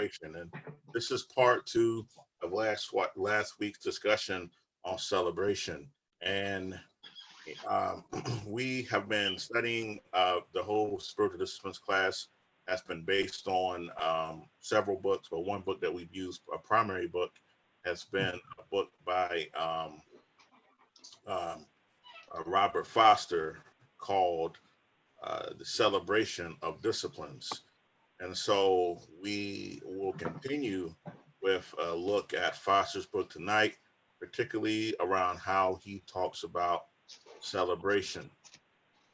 celebration. And this is part two of last week's discussion on celebration. And we have been studying the whole spiritual disciplines class that's been based on several books, but one book that we've used, a primary book, has been a book by um, Robert Foster called The Celebration of Disciplines. And so we will continue with a look at Foster's book tonight, particularly around how he talks about celebration.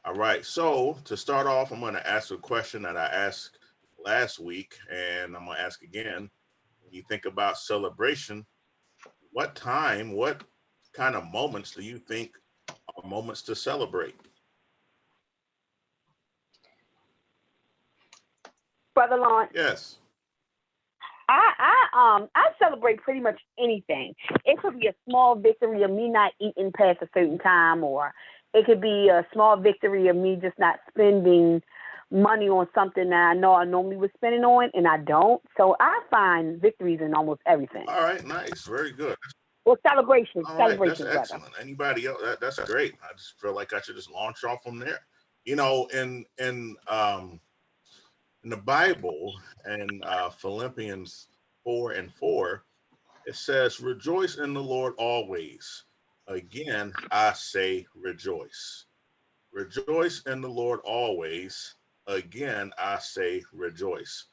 All right, so to start off, I'm going to ask a question that I asked last week, and I'm going to ask again. When you think about celebration, what kind of moments do you think are moments to celebrate? Brother Lawrence, Yes. I celebrate pretty much anything. It could be a small victory of me not eating past a certain time, or it could be a small victory of me just not spending money on something that I know I normally would spend it on, and I don't. So I find victories in almost everything. All right, nice, very good. Well, celebration, All right, that's brother. excellent. Anybody else? That's great. I just feel like I should just launch off from there. You know, in the Bible, in Philippians 4:4, it says, "Rejoice in the Lord always. Again, I say rejoice. Rejoice in the Lord always. Again, I say rejoice."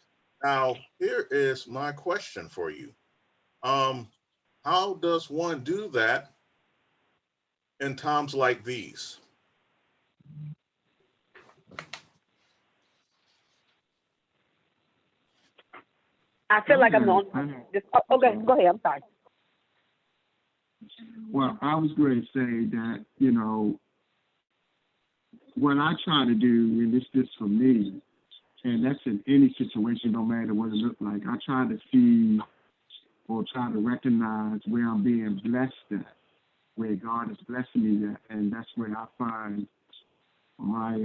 Now, here is my question for you. Um, how does one do that in times like these? I feel like I'm on. Okay, go ahead. I'm sorry. Well, I was going to say that, what I try to do, and this is for me, and that's in any situation, no matter what it looks like, I try to see or try to recognize where I'm being blessed at, where God is blessing me at, and that's where I find my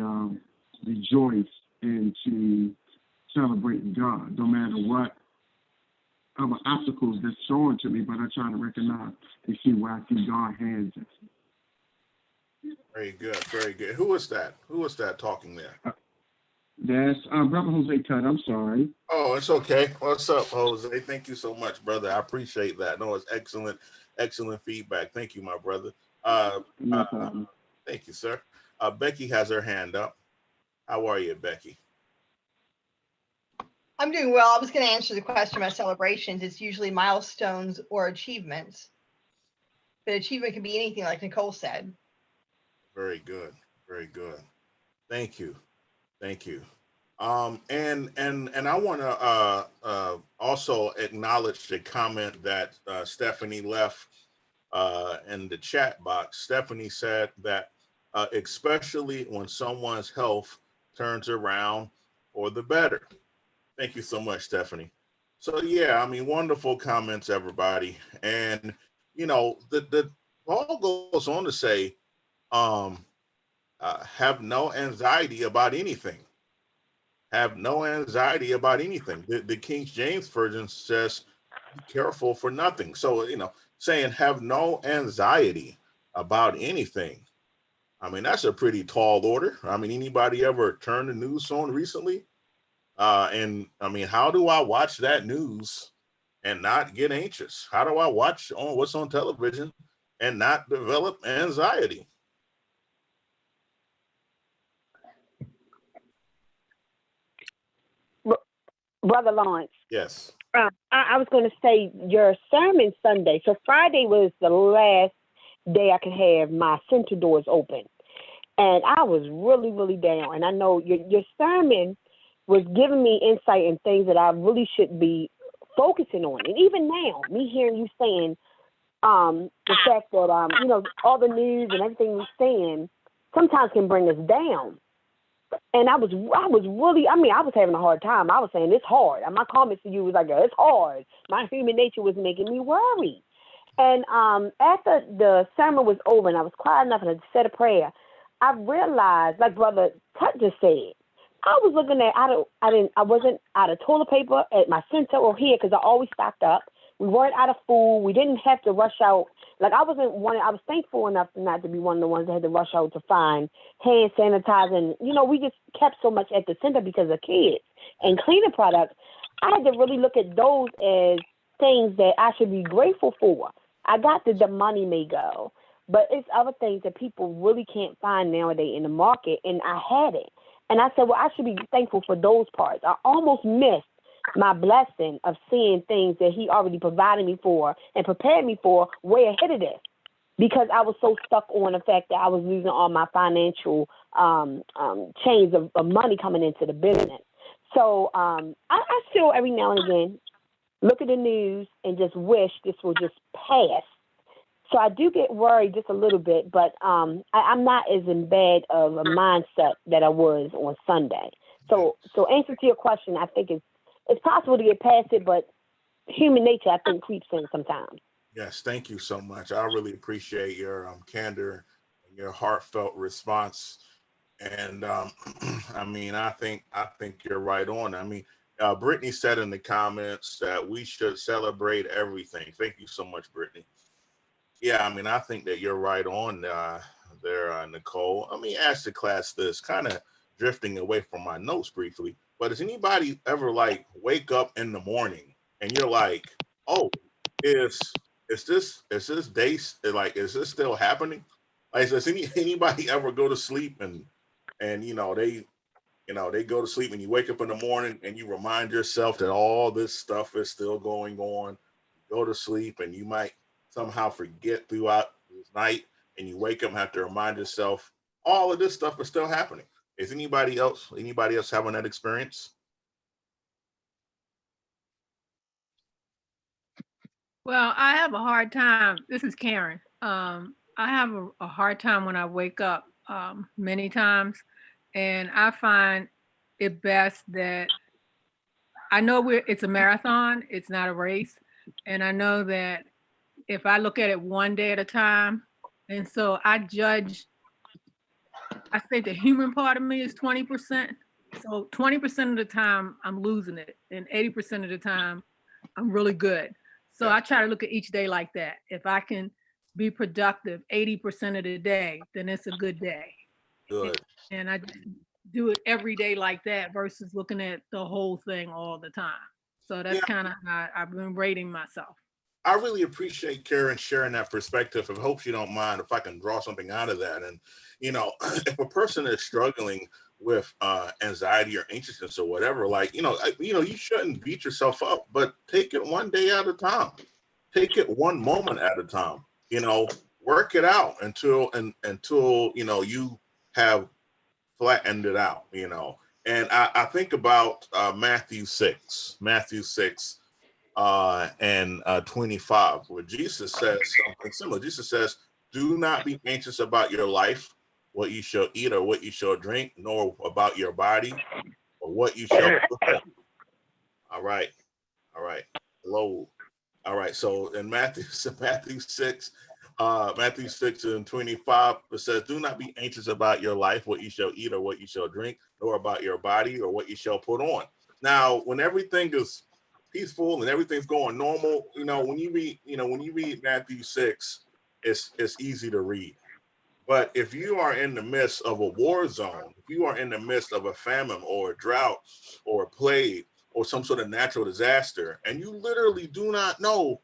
rejoice into celebrating God, no matter what other obstacles that's thrown to me, but I try to recognize and see where I see God's hands at. Very good, very good. Who is that? Who is that talking there? That's Brother Jose Cut. I'm sorry. Oh, it's okay. What's up, Jose? Thank you so much, brother. I appreciate that. No, it's excellent feedback. Thank you, my brother. No problem. Thank you, sir. Becky has her hand up. How are you, Becky? I'm doing well. I was going to answer the question about celebrations. It's usually milestones or achievements. But achievement can be anything, like Nicole said. Very good. Very good. Thank you. Thank you. And I want to also acknowledge the comment that Stephanie left in the chat box. Stephanie said that especially when someone's health turns around for the better. Thank you so much, Stephanie. So yeah, I mean, wonderful comments, everybody. And the Paul goes on to say, have no anxiety about anything. Have no anxiety about anything. The King James Version says, be careful for nothing. So, saying have no anxiety about anything. I mean, that's a pretty tall order. I mean, anybody ever turned the news on recently? And I mean, how do I watch that news and not get anxious? How do I watch on what's on television and not develop anxiety? Brother Lawrence. Yes. I was going to say your sermon Sunday. So Friday was the last day I could have my center doors open. And I was really, really down. And I know your sermon was giving me insight and things that I really should be focusing on. And even now, me hearing you saying the fact that, all the news and everything we're saying sometimes can bring us down. And I was really, I was having a hard time. I was saying, it's hard. And my comments to you was like, it's hard. My human nature was making me worry. And after the sermon was over and I was quiet enough and I said a prayer, I realized, like Brother Tut just said, I was looking at I wasn't out of toilet paper at my center or here because I always stocked up. We weren't out of food. We didn't have to rush out. Like I was thankful enough not to be one of the ones that had to rush out to find hand sanitizer. And, we just kept so much at the center because of kids and cleaning products. I had to really look at those as things that I should be grateful for. I got the money may go, but it's other things that people really can't find nowadays in the market, and I had it. And I said, well, I should be thankful for those parts. I almost missed my blessing of seeing things that he already provided me for and prepared me for way ahead of this because I was so stuck on the fact that I was losing all my financial chains of money coming into the business. So I still every now and again look at the news and just wish this will just pass. So I do get worried just a little bit, but I'm not as in bad of a mindset that I was on Sunday. So answer to your question, I think it's possible to get past it, but human nature, I think, creeps in sometimes. Yes, thank you so much. I really appreciate your candor and your heartfelt response. And I mean, I think you're right on. I mean, Brittany said in the comments that we should celebrate everything. Thank you so much, Brittany. Yeah, I mean, I think that you're right on there, Nicole. Let me ask the class this, kind of drifting away from my notes briefly, but does anybody ever like wake up in the morning and you're like, oh, is this day like is this still happening? Like, does anybody ever go to sleep and they go to sleep and you wake up in the morning and you remind yourself that all this stuff is still going on. You go to sleep and you might somehow forget throughout this night and you wake up and have to remind yourself all of this stuff is still happening. Is anybody else having that experience? Well, I have a hard time. This is Karen. I have a hard time when I wake up many times, and I find it best that I know it's a marathon, it's not a race, and I know that if I look at it one day at a time, and so I say the human part of me is 20%. So 20% of the time I'm losing it, and 80% of the time I'm really good. So I try to look at each day like that. If I can be productive 80% of the day, then it's a good day. Good. And I do it every day like that versus looking at the whole thing all the time. So that's kind of how I've been rating myself. I really appreciate Karen sharing that perspective. I hope you don't mind if I can draw something out of that. And, if a person is struggling with anxiety or anxiousness or whatever, like, you shouldn't beat yourself up, but take it one day at a time. Take it one moment at a time, work it out until you have flattened it out, And I think about Matthew 6 and 25, where Jesus says something similar. Jesus says, do not be anxious about your life, what you shall eat or what you shall drink, nor about your body or what you shall put on. All right. Hello. All right. So in Matthew 6 and 25, it says, do not be anxious about your life, what you shall eat or what you shall drink, nor about your body or what you shall put on. Now, when everything is peaceful and everything's going normal, when you read Matthew 6, it's easy to read. But if you are in the midst of a war zone, if you are in the midst of a famine or a drought or a plague or some sort of natural disaster, and you literally do not know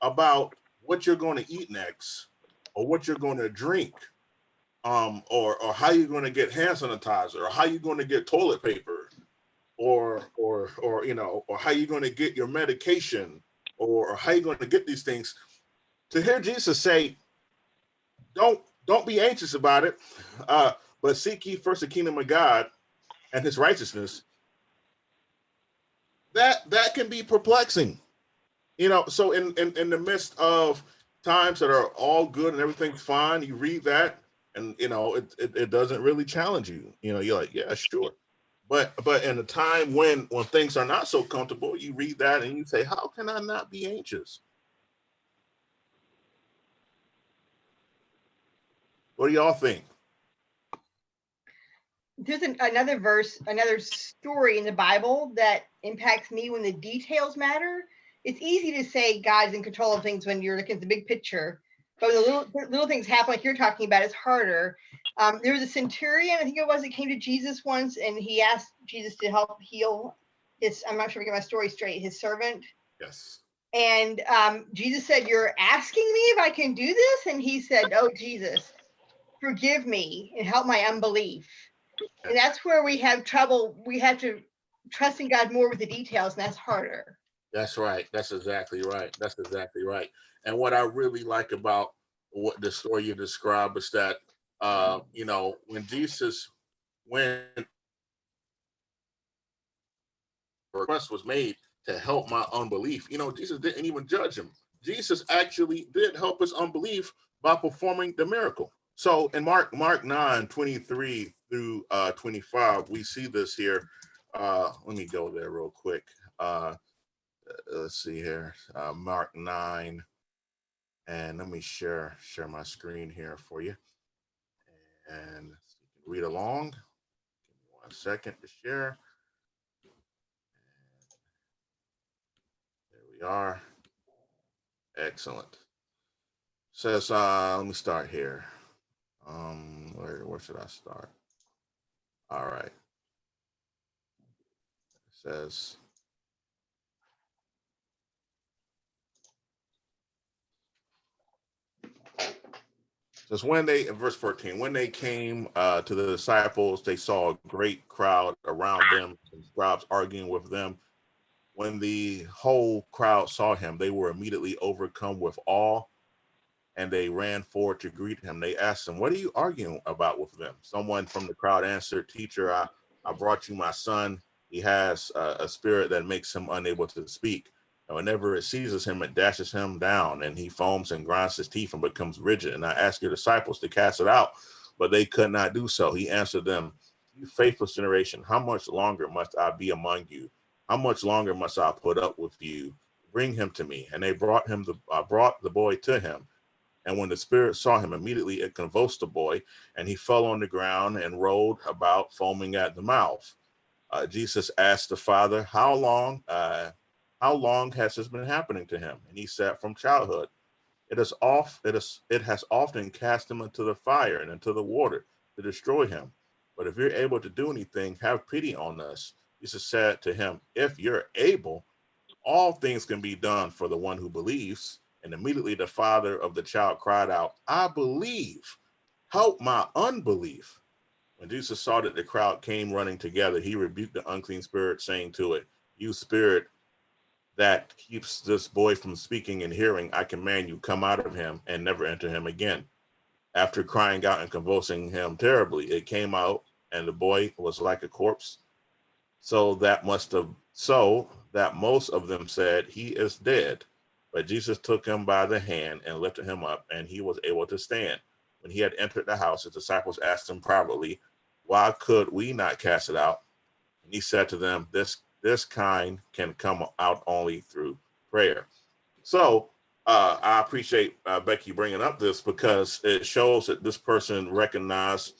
about what you're going to eat next or what you're going to drink, or how you're going to get hand sanitizer or how you're going to get toilet paper, or how you're going to get your medication, or how you're going to get these things, to hear Jesus say, don't be anxious about it, but seek ye first the kingdom of God and his righteousness, that can be perplexing. So in the midst of times that are all good and everything's fine, you read that and it doesn't really challenge you. You're like, yeah, sure. But in a time when things are not so comfortable, you read that and you say, how can I not be anxious? What do y'all think? there's another verse, another story in the Bible that impacts me when the details matter. It's easy to say God's in control of things when you're looking at the big picture, but when the little things happen, like you're talking about, it's harder. There was a centurion, I think it was, that came to Jesus once, and he asked Jesus to help heal his, I'm not sure if I get my story straight, his servant. Yes. And Jesus said, "You're asking me if I can do this?" And he said, "Oh, Jesus, forgive me and help my unbelief." And that's where we have trouble. We have to trust in God more with the details, and that's harder. That's right. That's exactly right. That's exactly right. And what I really like about what the story you described is that, you know, when a request was made to help my unbelief, you know, Jesus didn't even judge him. Jesus actually did help his unbelief by performing the miracle. So in Mark 9:23 through 25, we see this here. Let me go there real quick. Let's see here. Mark 9. And let me share my screen here for you. And you can read along. Give me 1 second to share. There we are. Excellent. Says, let me start here. Where should I start? All right. It says, when they, in verse 14, when they came to the disciples, they saw a great crowd around them, and scribes arguing with them. When the whole crowd saw him, they were immediately overcome with awe, and they ran forward to greet him. They asked him, "What are you arguing about with them?" Someone from the crowd answered, "Teacher, I brought you my son. He has a spirit that makes him unable to speak. And whenever it seizes him, it dashes him down, and he foams and grinds his teeth and becomes rigid. And I asked your disciples to cast it out, but they could not do so." He answered them, "You faithless generation, how much longer must I be among you? How much longer must I put up with you? Bring him to me." And they brought the boy to him. And when the spirit saw him, immediately it convulsed the boy, and he fell on the ground and rolled about, foaming at the mouth. Jesus asked the father, how long has this been happening to him?" And he said, "From childhood. It has often cast him into the fire and into the water to destroy him. But if you're able to do anything, have pity on us." Jesus said to him, "If you're able, all things can be done for the one who believes." And immediately the father of the child cried out, "I believe, help my unbelief." When Jesus saw that the crowd came running together, he rebuked the unclean spirit, saying to it, "You spirit that keeps this boy from speaking and hearing, I command you, come out of him and never enter him again." After crying out and convulsing him terribly, it came out, and the boy was like a corpse. So that most of them said, "He is dead." But Jesus took him by the hand and lifted him up, and he was able to stand. When he had entered the house, his disciples asked him privately, "Why could we not cast it out?" And he said to them, This kind can come out only through prayer." So I appreciate Becky bringing up this, because it shows that this person recognized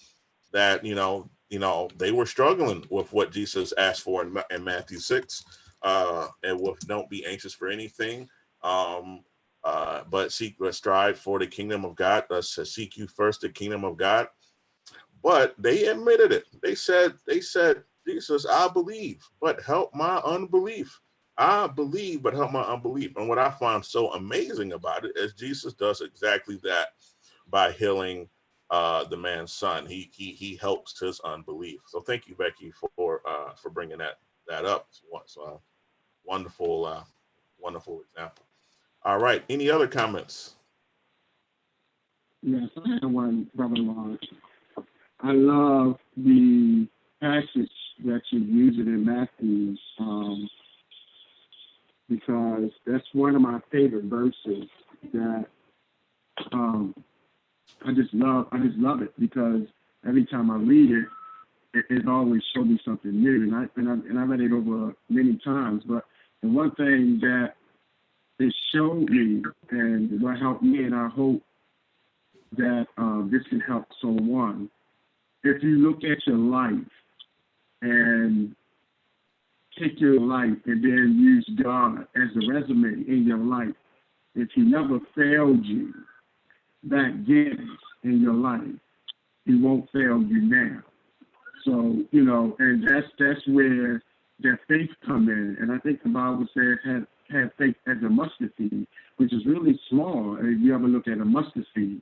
that, they were struggling with what Jesus asked for in Matthew 6, and with "Don't be anxious for anything, but strive for the kingdom of God." Seek you first the kingdom of God. But they admitted it. They said, "Jesus, I believe, but help my unbelief. I believe, but help my unbelief." And what I find so amazing about it is Jesus does exactly that by healing the man's son. He helps his unbelief. So thank you, Becky, for bringing that up. It's a wonderful example. All right. Any other comments? Yes, I have one, Brother Lawrence. I love the passage that you use it in Matthew, because that's one of my favorite verses that I just love it, because every time I read it, it always shows me something new, and I read it over many times. But the one thing that it showed me, and what helped me, and I hope that this can help someone, if you look at your life and take your life and then use God as a resume in your life, if he never failed you back then in your life, he won't fail you now. So, you know, and that's where that faith come in. And I think the Bible says have faith as a mustard seed, which is really small if you ever look at a mustard seed.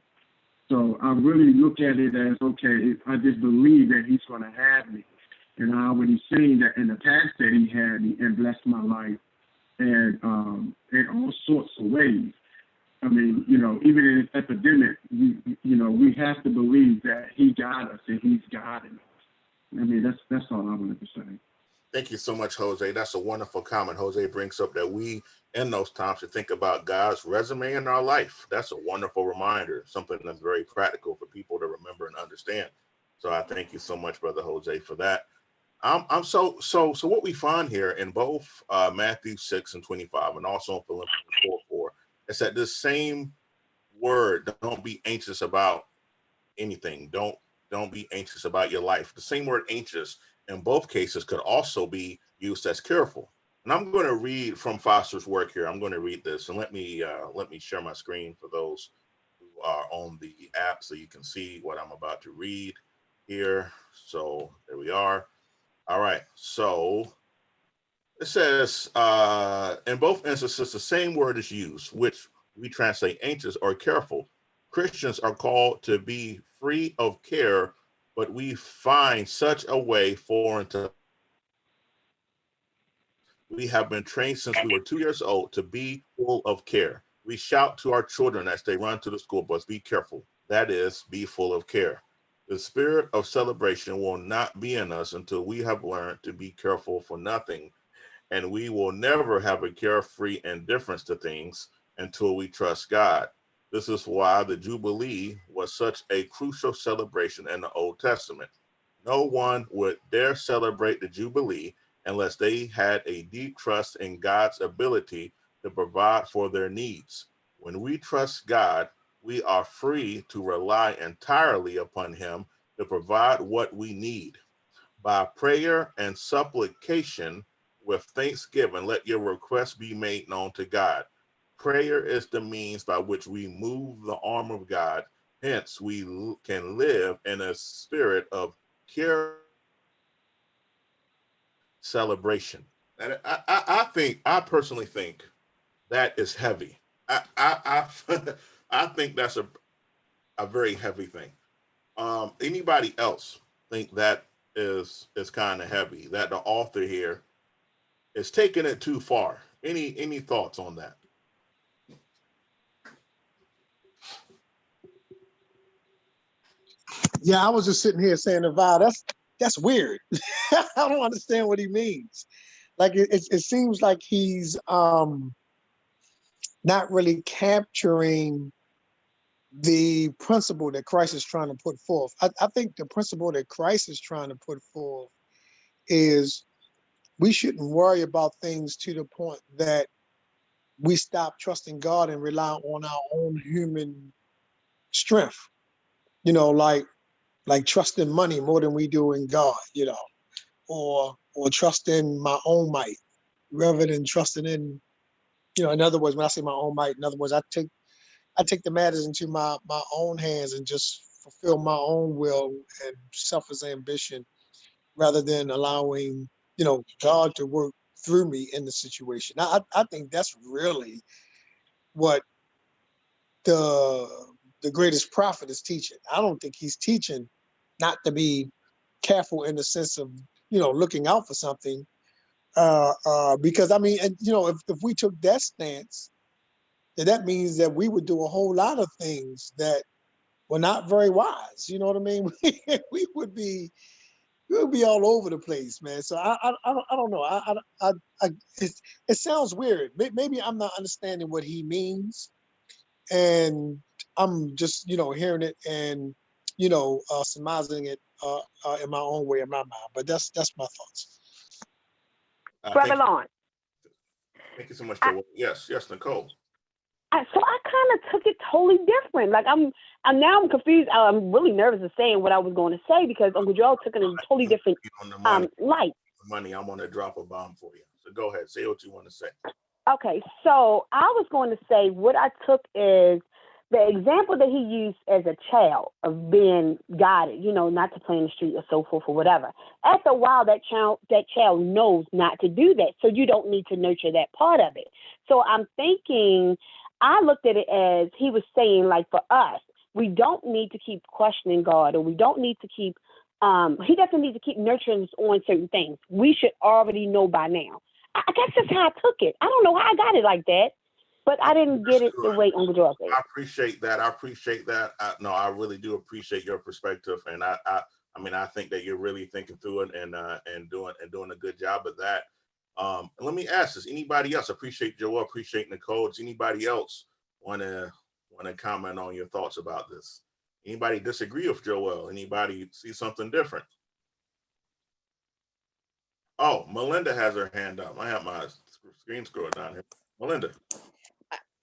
So I really look at it as, okay, I just believe that he's going to have me. And I already seen that in the past that he had me and blessed my life and in all sorts of ways. I mean, you know, even in this epidemic, you know, we have to believe that he got us and he's guiding us. I mean, that's all I wanted to say. Thank you so much, Jose. That's a wonderful comment. Jose brings up that we, in those times, should think about God's resume in our life. That's a wonderful reminder, something that's very practical for people to remember and understand. So I thank you so much, Brother Jose, for that. So what we find here in both Matthew 6:25 and also in Philippians 4:4 is that this same word, don't be anxious about anything. Don't be anxious about your life. The same word anxious in both cases could also be used as careful. And I'm going to read from Foster's work here. I'm going to read this, and let me share my screen for those who are on the app so you can see what I'm about to read here. So there we are. All right. So it says, in both instances, the same word is used, which we translate anxious or careful. Christians are called to be free of care, but we find such a way foreign to. We have been trained since we were 2 years old to be full of care. We shout to our children as they run to the school bus, be careful. That is, be full of care. The spirit of celebration will not be in us until we have learned to be careful for nothing, and we will never have a carefree indifference to things until we trust God. This is why the Jubilee was such a crucial celebration in the Old Testament. No one would dare celebrate the Jubilee unless they had a deep trust in God's ability to provide for their needs. When we trust God, we are free to rely entirely upon him to provide what we need. By prayer and supplication with thanksgiving, let your requests be made known to God. Prayer is the means by which we move the arm of God. Hence, we can live in a spirit of care celebration. And I personally think that is heavy. I think that's a very heavy thing. Anybody else think that is kind of heavy? That the author here is taking it too far? Any thoughts on that? Yeah, I was just sitting here saying, Val, that's weird. I don't understand what he means. Like it seems like he's not really capturing the principle that Christ is trying to put forth. I think the principle that Christ is trying to put forth is we shouldn't worry about things to the point that we stop trusting God and rely on our own human strength. You know, like trusting money more than we do in God, you know, or trusting my own might rather than trusting in, you know, in other words, when I say my own might, in other words, I take the matters into my own hands and just fulfill my own will and selfish ambition rather than allowing, you know, God to work through me in the situation. I think that's really what the greatest prophet is teaching. I don't think he's teaching not to be careful in the sense of, you know, looking out for something. Because I mean, and you know, if we took that stance, then that means that we would do a whole lot of things that were not very wise. You know what I mean? we would be all over the place, man. So I don't know. It sounds weird. Maybe I'm not understanding what he means, and I'm just, you know, hearing it and, you know, surmising it in my own way, in my mind. But that's my thoughts. Brother Lawrence. Thank you so much, Joel. Yes, Nicole. So I kind of took it totally different. Like I'm confused. I'm really nervous of saying what I was going to say because Uncle Joe took it in a totally different On the money, light. I'm gonna drop a bomb for you. So go ahead, say what you want to say. Okay, so I was going to say what I took is the example that he used as a child of being guided, not to play in the street or so forth or whatever. After a while, that child knows not to do that. So you don't need to nurture that part of it. So I'm thinking, I looked at it as he was saying, like for us, we don't need to keep questioning God, or we don't need to keep, he doesn't need to keep nurturing us on certain things. We should already know by now. I guess that's how I took it. I don't know how I got it like that, but I didn't get it the way Uncle Joe said. I appreciate that. No, I really do appreciate your perspective, and I mean, I think that you're really thinking through it and doing a good job of that. And let me ask this: anybody else? Appreciate Joel. Appreciate Nicole. Does anybody else want to comment on your thoughts about this? Anybody disagree with Joel? Anybody see something different? Oh, Melinda has her hand up. I have my screen scroll down here. Melinda.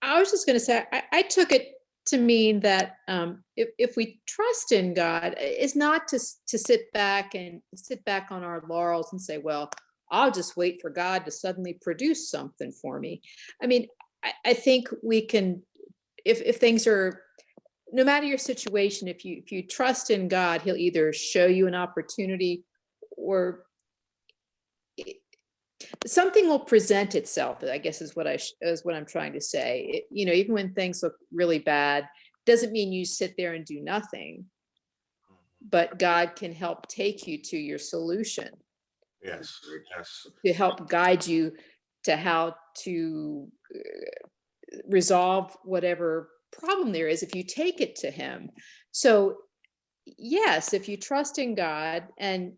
I was just going to say, I took it to mean that if we trust in God, it's not to sit back on our laurels and say, well, I'll just wait for God to suddenly produce something for me. I mean, I think we can, if things are, no matter your situation, if you trust in God, he'll either show you an opportunity or something will present itself, I guess is what I'm trying to say. Even when things look really bad, doesn't mean you sit there and do nothing, but God can help take you to your solution. Yes. To help guide you to how to resolve whatever problem there is if you take it to him. So yes, if you trust in God and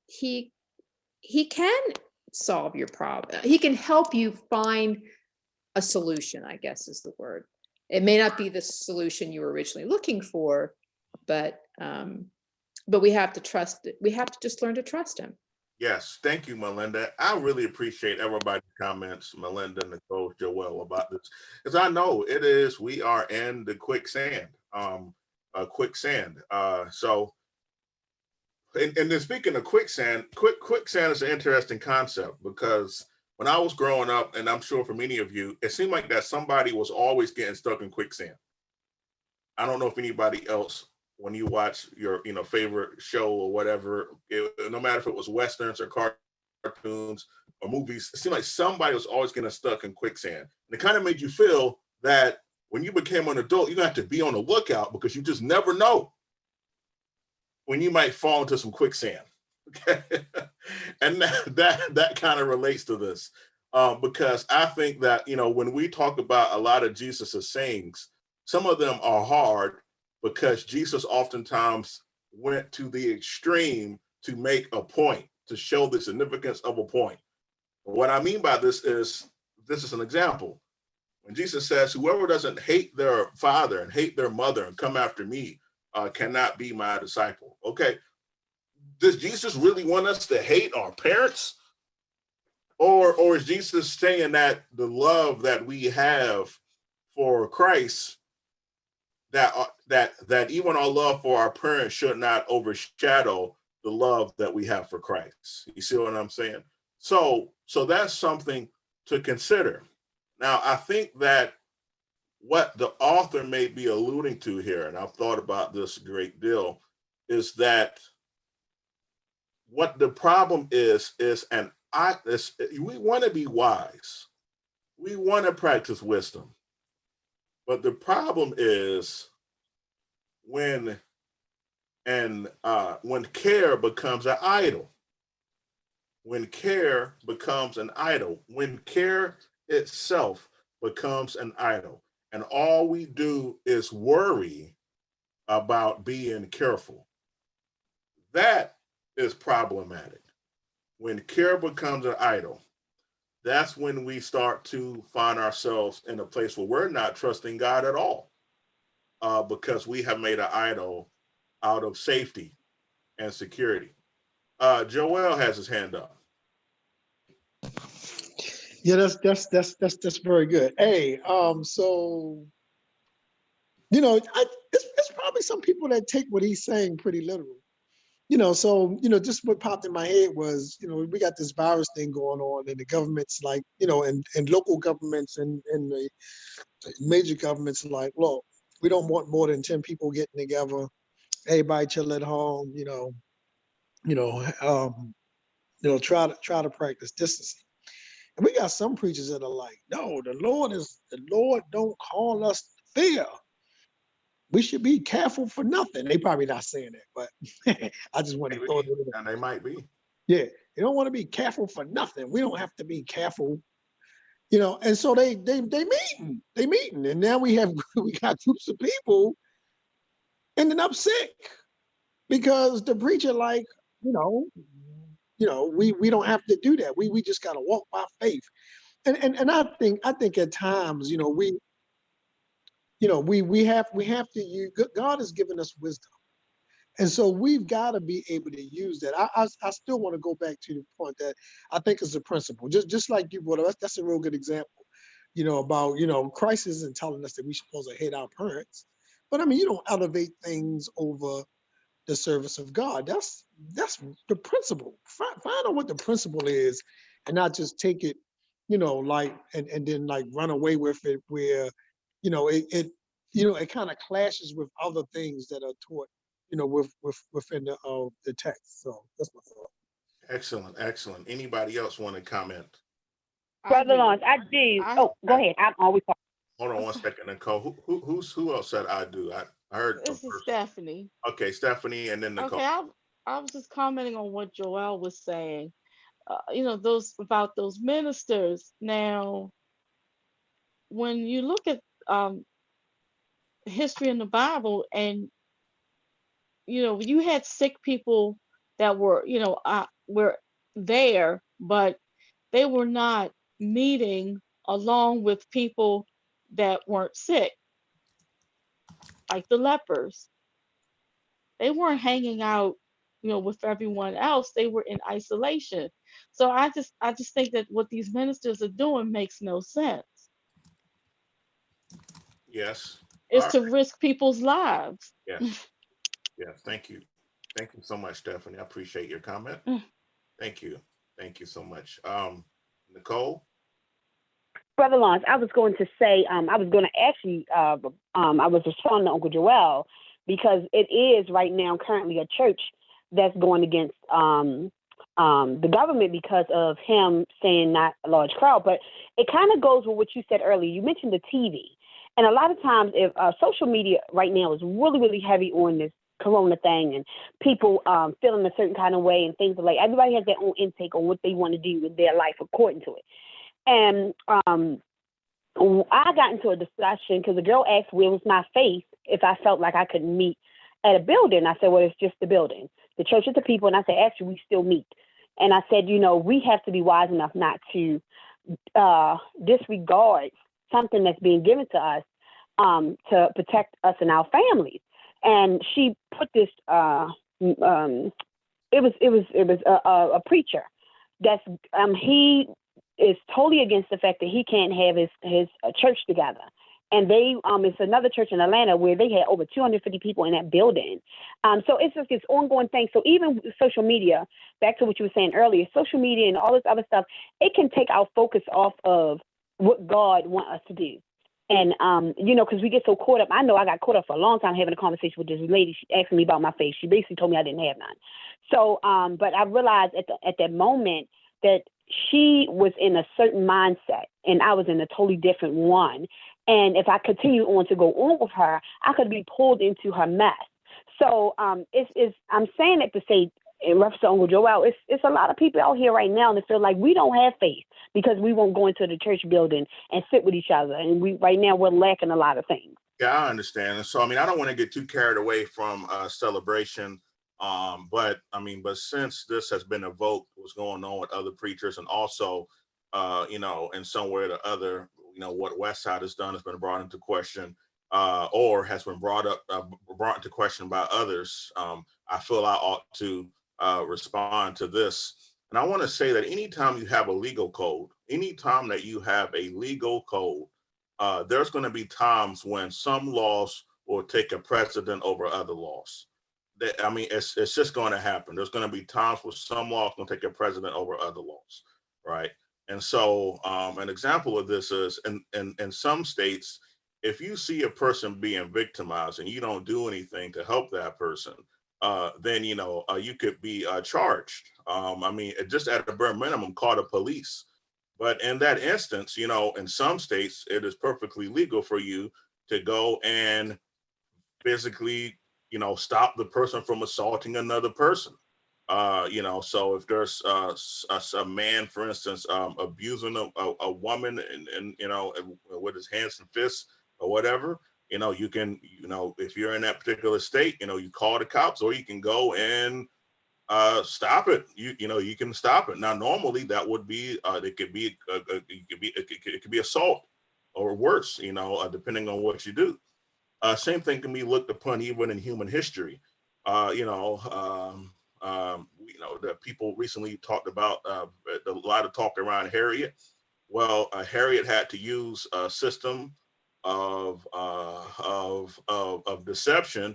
he can solve your problem. He can help you find a solution, I guess is the word. It may not be the solution you were originally looking for, but we have to trust it. We have to just learn to trust him. Yes, thank you, Melinda. I really appreciate everybody's comments, Melinda, Nicole, Joel, about this, because I know we are in the quicksand, So, and then speaking of quicksand, quicksand is an interesting concept, because when I was growing up, and I'm sure for many of you, it seemed like that somebody was always getting stuck in quicksand. I don't know if anybody else, when you watch your favorite show or whatever, no matter if it was westerns or cartoons or movies, it seemed like somebody was always getting stuck in quicksand. And it kind of made you feel that when you became an adult, you have to be on the lookout, because you just never know when you might fall into some quicksand. Okay, and that kind of relates to this, because I think that when we talk about a lot of Jesus's sayings, some of them are hard, because Jesus oftentimes went to the extreme to make a point, to show the significance of a point. What I mean by this is an example. When Jesus says, whoever doesn't hate their father and hate their mother and come after me cannot be my disciple. Okay, does Jesus really want us to hate our parents? Or is Jesus saying that the love that we have for Christ, that even our love for our parents should not overshadow the love that we have for Christ? You see what I'm saying? So that's something to consider. Now, I think that what the author may be alluding to here, and I've thought about this a great deal, is that what the problem is we want to be wise. We want to practice wisdom. But the problem is when care becomes an idol. When care becomes an idol. When care itself becomes an idol. And all we do is worry about being careful. That is problematic. When care becomes an idol, that's when we start to find ourselves in a place where we're not trusting God at all, because we have made an idol out of safety and security. Joel has his hand up. Yeah, that's very good. Hey, so it's probably some people that take what he's saying pretty literal. So just what popped in my head was, we got this virus thing going on, and the government's like, and local governments and the major governments are like, look, we don't want more than 10 people getting together. Everybody chill at home. You know, try to practice distancing. And we got some preachers that are like, no, the Lord don't call us to fear. We should be careful for nothing. They probably not saying that, but I just want to throw it in there. And they might be. Yeah, you don't want to be careful for nothing. We don't have to be careful, And so they meeting, and now we got groups of people ending up sick because the preacher we don't have to do that. We just got to walk by faith. And I think at times, we have to use. God has given us wisdom, and so we've got to be able to use that. I still want to go back to the point that I think is a principle, just like you brought up. That's a real good example, about Christ isn't telling us that we're supposed to hate our parents, but I mean, you don't elevate things over the service of God. That's the principle. Find out what the principle is, and not just take it, and then run away with it, where it kind of clashes with other things that are taught, within the text. So that's my thought. Excellent. Anybody else want to comment? Brother Lawrence, I do. Oh, go ahead. I'm always talking. Hold on 1 second, Nicole. Who else said I do? I heard the This is first. Stephanie. Okay, Stephanie, and then Nicole. Okay, I was just commenting on what Joel was saying. Those ministers. Now, when you look at history in the Bible, and you had sick people that were there, but they were not meeting along with people that weren't sick, like the lepers. They weren't hanging out, with everyone else. They were in isolation. So I just think that what these ministers are doing makes no sense. Yes. It's to risk people's lives. Yes. Yes. Thank you so much, Stephanie. I appreciate your comment. Thank you so much. Nicole. Brother Lawrence, I was going to say, I was going to actually, I was responding to Uncle Joel, because it is right now currently a church that's going against the government because of him saying not a large crowd. But it kind of goes with what you said earlier. You mentioned the TV. And a lot of times, if social media right now is really, really heavy on this corona thing, and people feeling a certain kind of way and things like, everybody has their own intake on what they want to do with their life according to it. And I got into a discussion because the girl asked where was my faith if I felt like I could meet at a building. I said, well, it's just the building. The church is the people. And I said, actually, we still meet. And I said, we have to be wise enough not to disregard something that's being given to us to protect us and our families. And she put this, it was a preacher that's, he is totally against the fact that he can't have his church together. And they, it's another church in Atlanta where they had over 250 people in that building. So it's just this ongoing thing. So even social media, back to what you were saying earlier, social media and all this other stuff, it can take our focus off of what God wants us to do. And, because we get so caught up. I know I got caught up for a long time having a conversation with this lady. She asked me about my faith. She basically told me I didn't have none. So, but I realized at that moment that she was in a certain mindset and I was in a totally different one. And if I continue on to go on with her, I could be pulled into her mess. So I'm saying it to say, in reference to Uncle Joel, it's a lot of people out here right now that feel like we don't have faith because we won't go into the church building and sit with each other. And we're lacking a lot of things. Yeah, I understand. So, I don't want to get too carried away from celebration. But since this has been evoked, what's going on with other preachers, and also, in some way or the other, what Westside has done has been brought into question, or has been brought into question by others. I feel I ought to respond to this. And I want to say that anytime you have a legal code, anytime that you have a legal code, there's going to be times when some laws will take a precedent over other laws. I mean, it's just going to happen. There's going to be times where some laws going to take a precedent over other laws, right? And so, an example of this is in some states, if you see a person being victimized and you don't do anything to help that person, then you could be charged. I mean, just at the bare minimum, call the police. But in that instance, in some states, it is perfectly legal for you to go and physically, stop the person from assaulting another person. So if there's a man, for instance, abusing a woman and with his hands and fists or whatever, you can, if you're in that particular state, you call the cops, or you can go and stop it. You can stop it. Now, normally that would be it could be assault or worse, depending on what you do. Same thing can be looked upon even in human history. The people recently talked about a lot of talk around Harriet. Well, Harriet had to use a system of deception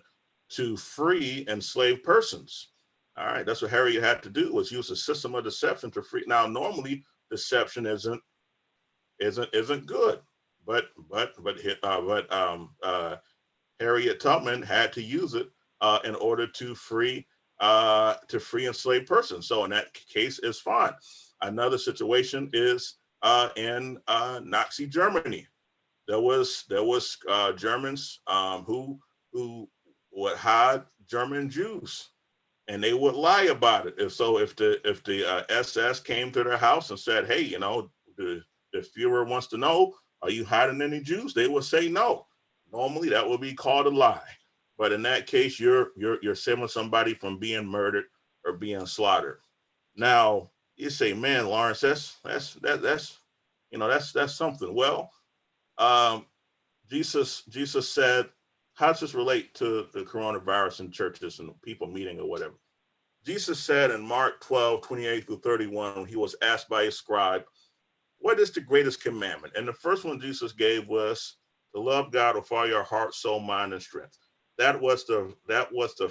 to free enslaved persons. All right, that's what Harriet had to do, was use a system of deception to free. Now, normally deception isn't good, but Harriet Tubman had to use it in order to free enslaved persons. So in that case, it's fine. Another situation is in Nazi Germany. There was Germans who would hide German Jews, and they would lie about it. If the SS came to their house and said, "Hey, the Fuhrer wants to know, are you hiding any Jews?" They would say no. Normally, that would be called a lie. But in that case, you're saving somebody from being murdered or being slaughtered. Now you say, "Man, Lawrence, that's something." Well, Jesus said, how does this relate to the coronavirus in churches and people meeting or whatever? Jesus said in Mark 12:28-31, when he was asked by a scribe, "What is the greatest commandment?" And the first one Jesus gave was to love God with all your heart, soul, mind, and strength. That was the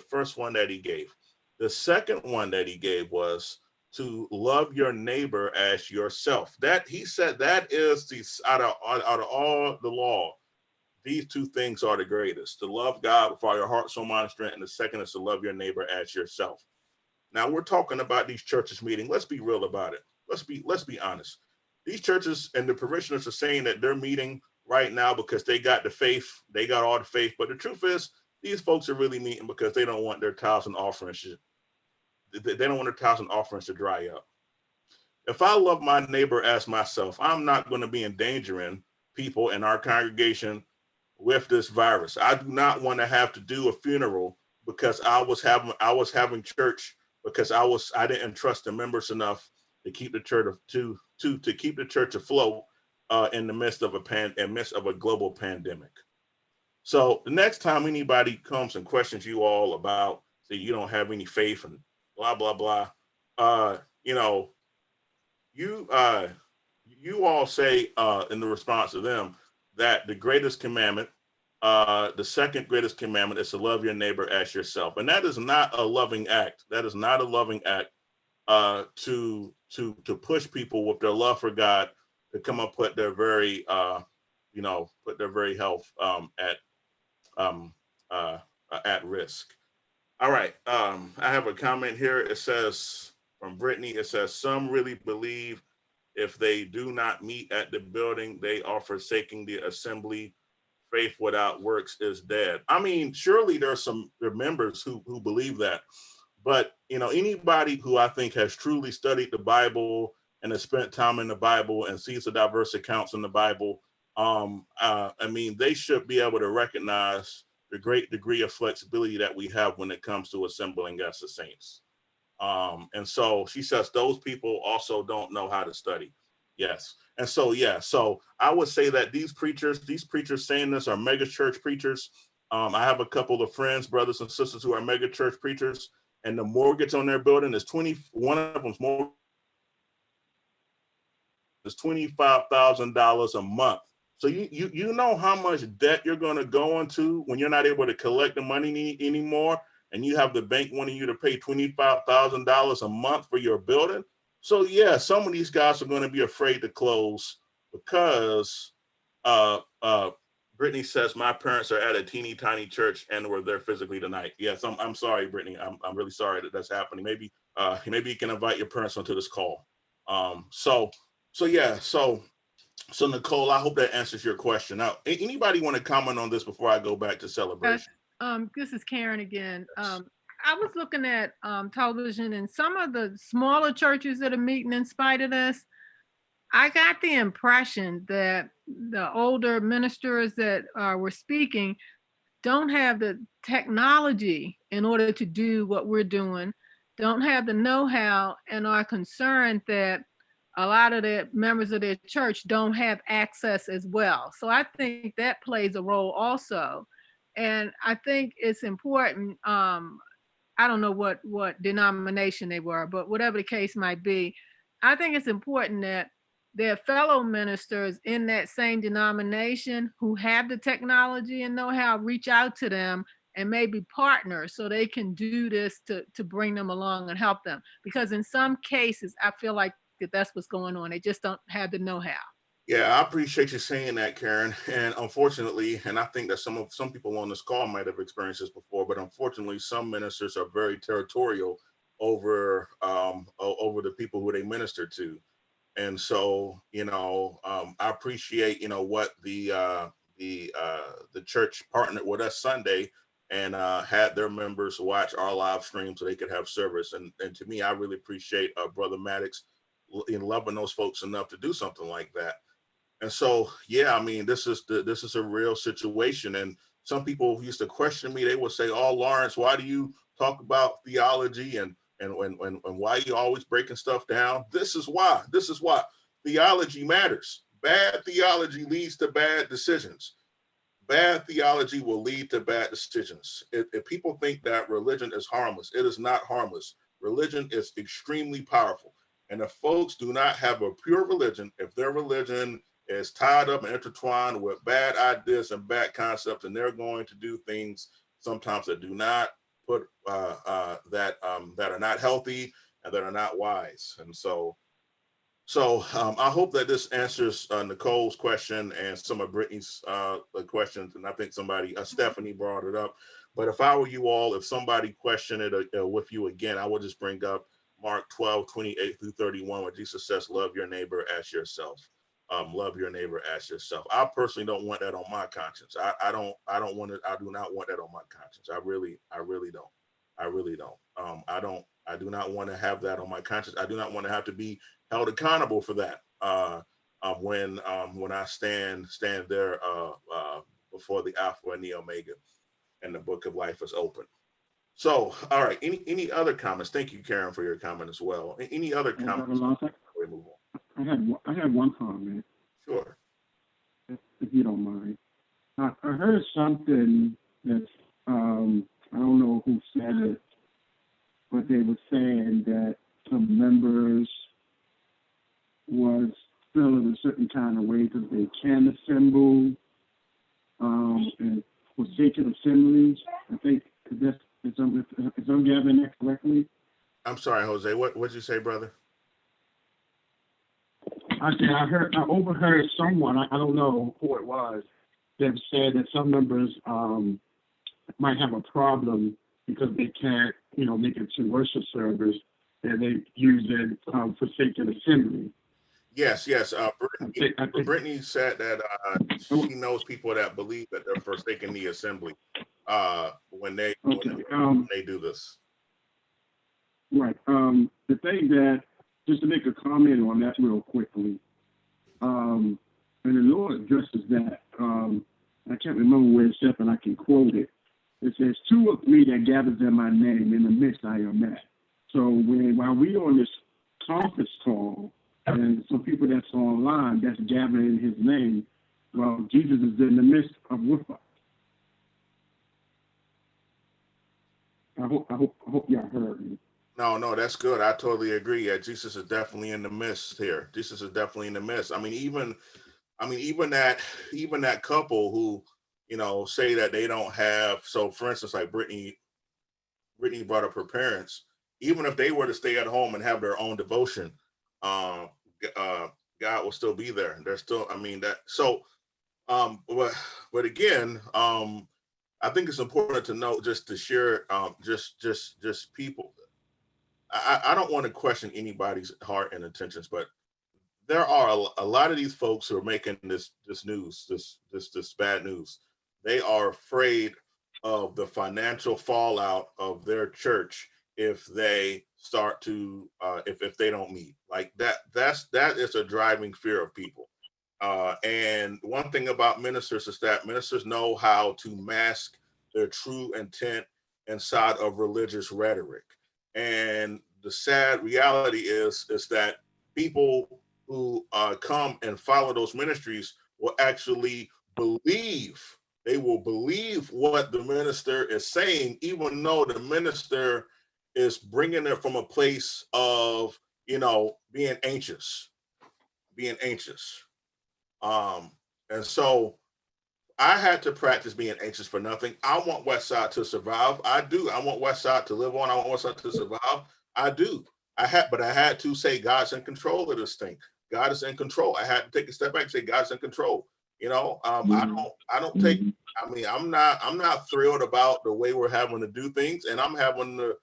first one that he gave. The second one that he gave was to love your neighbor as yourself. That he said that is out of all the law, these two things are the greatest: to love God with all your heart, soul, mind, and strength, and the second is to love your neighbor as yourself. Now we're talking about these churches meeting. Let's be real about it. Let's be honest. These churches and the parishioners are saying that they're meeting right now because they got the faith, they got all the faith. But the truth is, these folks are really meeting because they don't want their tithes and offerings. They don't want their tithes and offerings to dry up. If I love my neighbor as myself, I'm not going to be endangering people in our congregation with this virus. I do not want to have to do a funeral because I was having church because I didn't trust the members enough to keep the church to keep the church afloat in the midst of a global pandemic. So the next time anybody comes and questions you all about, say, you don't have any faith and blah blah blah, you all say in the response to them that the greatest commandment, the second greatest commandment, is to love your neighbor as yourself, and that is not a loving act. That is not a loving act to push people with their love for God to come and put their very health at risk. All right, I have a comment here. It says from Brittany. It says, "Some really believe if they do not meet at the building, they are forsaking the assembly. Faith without works is dead." I mean, surely there are members who believe that, but anybody who I think has truly studied the Bible and has spent time in the Bible and sees the diverse accounts in the Bible, they should be able to recognize the great degree of flexibility that we have when it comes to assembling as the saints. And so she says those people also don't know how to study. Yes. And so, so I would say that these preachers saying this are mega church preachers. I have a couple of friends, brothers and sisters who are mega church preachers, and the mortgage on their building is 21 of them's more is $25,000 a month. So you know how much debt you're going to go into when you're not able to collect the money anymore, and you have the bank wanting you to pay $25,000 a month for your building. So yeah, some of these guys are going to be afraid to close because Brittany says my parents are at a teeny tiny church and we're there physically tonight. Yes, I'm sorry, Brittany. I'm really sorry that that's happening. Maybe you can invite your parents onto this call. So Nicole, I hope that answers your question. Now, anybody want to comment on this before I go back to celebration? This is Karen again. I was looking at television, and some of the smaller churches that are meeting in spite of this, I got the impression that the older ministers that were speaking don't have the technology in order to do what we're doing, don't have the know-how, and are concerned that a lot of the members of their church don't have access as well. So I think that plays a role also. And I think it's important, I don't know what denomination they were, but whatever the case might be, I think it's important that their fellow ministers in that same denomination who have the technology and know-how reach out to them and maybe partner so they can do this to bring them along and help them. Because in some cases, I feel like that's what's going on. They just don't have the know-how. Yeah, I appreciate you saying that, Karen. And unfortunately, and I think that some people on this call might have experienced this before, but unfortunately, some ministers are very territorial over the people who they minister to. And so, I appreciate, what the church partnered with us Sunday and had their members watch our live stream so they could have service. And to me, I really appreciate Brother Maddox in loving those folks enough to do something like that. And so, yeah, I mean, this is a real situation. And some people used to question me. They would say, "Oh, Lawrence, why do you talk about theology and why are you always breaking stuff down?" This is why. Theology matters. Bad theology leads to bad decisions. Bad theology will lead to bad decisions. If people think that religion is harmless, it is not harmless. Religion is extremely powerful. And if folks do not have a pure religion, if their religion is tied up and intertwined with bad ideas and bad concepts, and they're going to do things sometimes that do not put that are not healthy and that are not wise. And so I hope that this answers Nicole's question and some of Brittany's questions. And I think Stephanie brought it up. But if I were you all, if somebody questioned it with you again, I would just bring up Mark 12:28-31, where Jesus says, "Love your neighbor as yourself." Love your neighbor as yourself. I personally don't want that on my conscience. I do not want that on my conscience. I really don't. I do not want to have that on my conscience. I do not want to have to be held accountable for that when I stand there before the Alpha and the Omega, and the book of life is open. So, all right. Any other comments? Thank you, Karen, for your comment as well. Any other comments? We move on. I had one comment. Sure. If you don't mind. I heard something that I don't know who said it, but they were saying that some members was feeling a certain kind of way because they can assemble and forsaken assemblies. I think that's if I'm gathering that correctly. I'm sorry, Jose. What did you say, brother? I overheard someone, I don't know who it was, that said that some members might have a problem because they can't, make it to worship service, and they use it forsaken assembly. Yes. Brittany said that she knows people that believe that they're forsaking the assembly when they do this. Right. The thing that, just to make a comment on that real quickly, and the Lord addresses that. I can't remember where it said, but I can quote it. It says, 2 or 3 that gathers in my name, in the midst I am at. So while we on this conference call, and some people that's online that's gathering in his name, well, Jesus is in the midst of with us. I hope y'all heard me. No, that's good. I totally agree. Yeah, Jesus is definitely in the midst here. Jesus is definitely in the midst. Even that couple who, say that they don't have. So, for instance, like Brittany brought up her parents. Even if they were to stay at home and have their own devotion, uh, God will still be there. There's still, I mean that. So, but again, I think it's important to know, just to share, just people. I don't want to question anybody's heart and intentions, but there are a lot of these folks who are making this news, this bad news. They are afraid of the financial fallout of their church if they start to if they don't meet like that. That is a driving fear of people. And one thing about ministers is that ministers know how to mask their true intent inside of religious rhetoric. And the sad reality is that people who come and follow those ministries will actually believe. They will believe what the minister is saying, even though the minister is bringing it from a place of, being anxious, being anxious. And so I had to practice being anxious for nothing. I want Westside to survive. I do. I want Westside to live on. I want Westside to survive. I do. But I had to say God's in control of this thing. God is in control. I had to take a step back and say God's in control. I don't take. I mean, I'm not thrilled about the way we're having to do things, and I'm having to.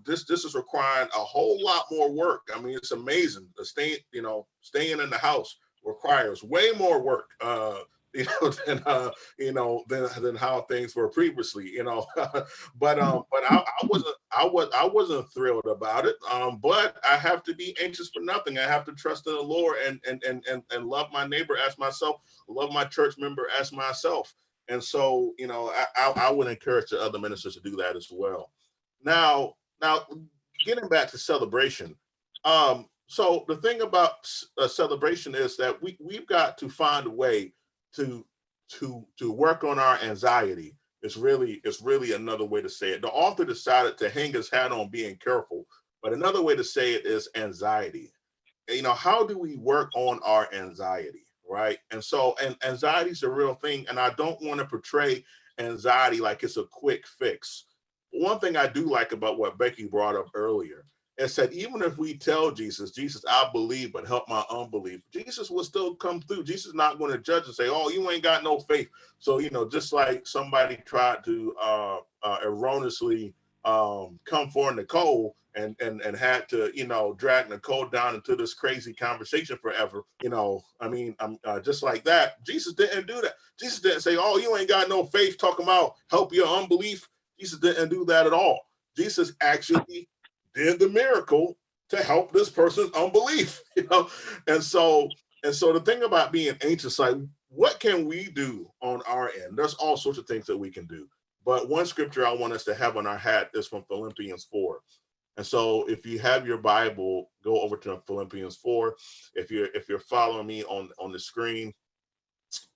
This is requiring a whole lot more work. I mean, it's amazing. Staying in the house requires way more work. Than how things were previously, but I wasn't thrilled about it. But I have to be anxious for nothing. I have to trust in the Lord and love my neighbor as myself, love my church member as myself. And so, I would encourage the other ministers to do that as well. Now, getting back to celebration. So the thing about celebration is that we've got to find a way to work on our anxiety. It's really another way to say it. The author decided to hang his hat on being careful, but another way to say it is anxiety. How do we work on our anxiety, right? And so, and anxiety is a real thing, and I don't want to portray anxiety like it's a quick fix. One thing I do like about what Becky brought up earlier and said, even if we tell Jesus, I believe, but help my unbelief, Jesus will still come through. Jesus is not going to judge and say, oh, you ain't got no faith. So, just like somebody tried to erroneously come for Nicole and had to, drag Nicole down into this crazy conversation forever. Just like that, Jesus didn't do that. Jesus didn't say, oh, you ain't got no faith, talking about help your unbelief. Jesus didn't do that at all. Jesus actually did the miracle to help this person's unbelief, and so the thing about being anxious, like, what can we do on our end? There's all sorts of things that we can do, but one scripture I want us to have on our hat is from Philippians 4. And so if you have your Bible, go over to Philippians 4. If you're following me on the screen,